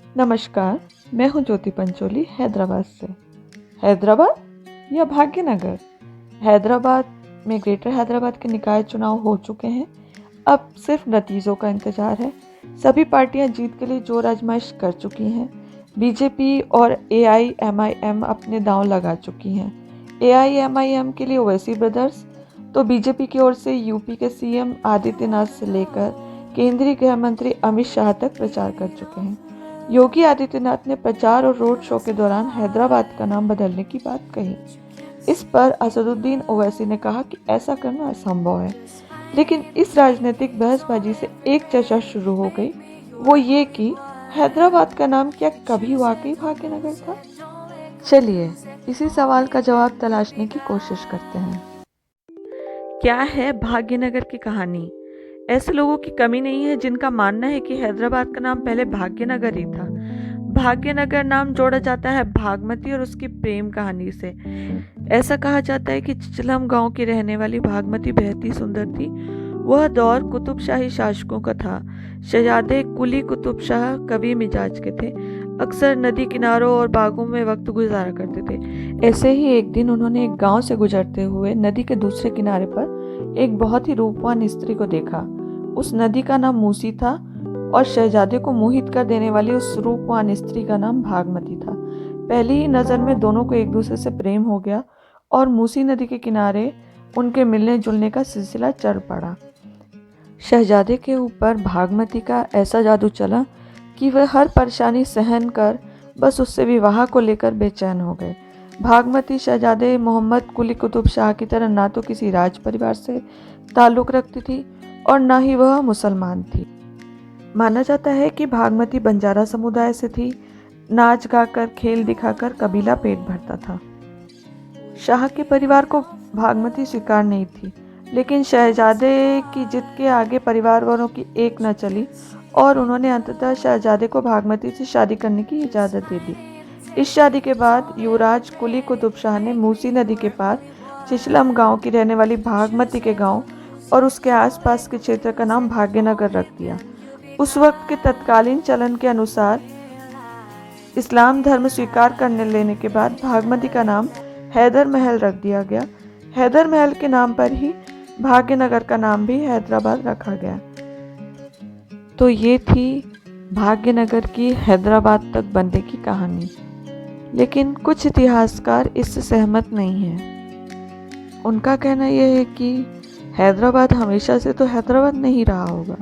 नमस्कार, मैं हूं ज्योति पंचोली हैदराबाद से। हैदराबाद या भाग्यनगर? हैदराबाद में ग्रेटर हैदराबाद के निकाय चुनाव हो चुके हैं। अब सिर्फ नतीजों का इंतजार है। सभी पार्टियां जीत के लिए जोर आजमाइश कर चुकी हैं। बीजेपी और एआईएमआईएम अपने दांव लगा चुकी हैं। एआईएमआईएम के लिए ओवैसी ब्रदर्स, तो बीजेपी की ओर से यूपी के सीएम आदित्यनाथ से लेकर केंद्रीय गृह मंत्री अमित शाह तक प्रचार कर चुके हैं। योगी आदित्यनाथ ने प्रचार और रोड शो के दौरान हैदराबाद का नाम बदलने की बात कही। इस पर असदुद्दीन ओवैसी ने कहा कि ऐसा करना असंभव है। लेकिन इस राजनीतिक बहसबाजी से एक चर्चा शुरू हो गई, वो ये कि हैदराबाद का नाम क्या कभी वाकई भाग्यनगर था? चलिए इसी सवाल का जवाब तलाशने की कोशिश करते हैं। क्या है भाग्यनगर की कहानी? ऐसे लोगों की कमी नहीं है जिनका मानना है कि हैदराबाद का नाम पहले भाग्यनगर ही था। भाग्यनगर नाम जोड़ा जाता है भागमती और उसकी प्रेम कहानी से। ऐसा कहा जाता है कि चिचलम गांव की रहने वाली भागमती बेहद ही सुंदर थी। वह दौर कुतुबशाही शासकों का था। शहजादे कुली कुतुब शाह कवि मिजाज के थे, अक्सर नदी किनारों और बागों में वक्त गुजारा करते थे। ऐसे ही एक दिन उन्होंने एक गांव से गुजरते हुए नदी के दूसरे किनारे पर एक बहुत ही रूपवान स्त्री को देखा। उस नदी का नाम मूसी था और शहजादे को मोहित कर देने वाली उस रूपवान स्त्री का नाम भागमती था। पहली ही नज़र में दोनों को एक दूसरे से प्रेम हो गया और मूसी नदी के किनारे उनके मिलने जुलने का सिलसिला चल पड़ा। शहजादे के ऊपर भागमती का ऐसा जादू चला कि वह हर परेशानी सहन कर बस उससे विवाह को लेकर बेचैन हो गए। भागमती शहजादे मोहम्मद कुली कुतुब शाह की तरह ना तो किसी राज परिवार से ताल्लुक़ रखती थी और न ही वह मुसलमान थी। माना जाता है कि भागमती बंजारा समुदाय से थी। नाच गाकर खेल दिखाकर कबीला पेट भरता था। शाह के परिवार को भागमती स्वीकार नहीं थी, लेकिन शहजादे की जिद के आगे परिवार वालों की एक न चली और उन्होंने अंततः शहजादे को भागमती से शादी करने की इजाज़त दे दी। इस शादी के बाद युवराज कुली कुतुब शाह ने मूसी नदी के पार चिचलम गांव की रहने वाली भागमती के गांव और उसके आसपास के क्षेत्र का नाम भाग्यनगर रख दिया। उस वक्त के तत्कालीन चलन के अनुसार इस्लाम धर्म स्वीकार करने लेने के बाद भागमती का नाम हैदर महल रख दिया गया। हैदर महल के नाम पर ही भाग्यनगर का नाम भी हैदराबाद रखा गया। तो ये थी भाग्यनगर की हैदराबाद तक बनने की कहानी। लेकिन कुछ इतिहासकार इससे सहमत नहीं हैं। उनका कहना यह है कि हैदराबाद हमेशा से तो हैदराबाद नहीं रहा होगा।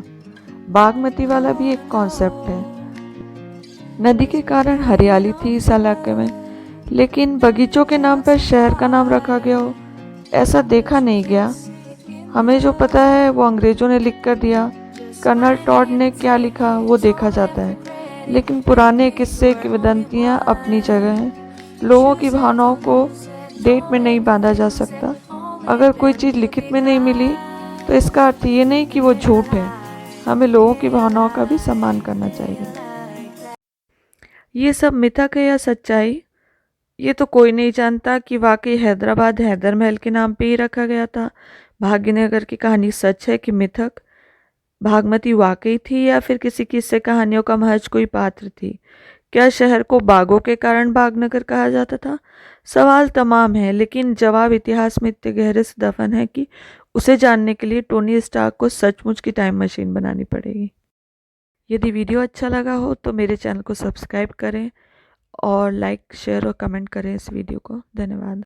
बागमती वाला भी एक कॉन्सेप्ट है। नदी के कारण हरियाली थी इस इलाके में, लेकिन बगीचों के नाम पर शहर का नाम रखा गया हो, ऐसा देखा नहीं गया। हमें जो पता है वो अंग्रेजों ने लिख कर दिया। कर्नल टॉड ने क्या लिखा वो देखा जाता है, लेकिन पुराने किस्से किंवदंतियाँ अपनी जगह हैं। लोगों की भावनाओं को डेट में नहीं बांधा जा सकता। अगर कोई चीज़ लिखित में नहीं मिली तो इसका अर्थ ये नहीं कि वो झूठ है। हमें लोगों की भावनाओं का भी सम्मान करना चाहिए। ये सब मिथक है या सच्चाई, ये तो कोई नहीं जानता कि वाकई हैदराबाद हैदर महल के नाम पे ही रखा गया था। भाग्यनगर की कहानी सच है कि मिथक? भागमती वाकई थी या फिर किसी किस्से कहानियों का महज कोई पात्र थी? क्या शहर को बागों के कारण बागनगर कहा जाता था? सवाल तमाम है, लेकिन जवाब इतिहास में इतने गहरे से दफन है कि उसे जानने के लिए टोनी स्टार्क को सचमुच की टाइम मशीन बनानी पड़ेगी। यदि वीडियो अच्छा लगा हो तो मेरे चैनल को सब्सक्राइब करें और लाइक शेयर और कमेंट करें इस वीडियो को। धन्यवाद।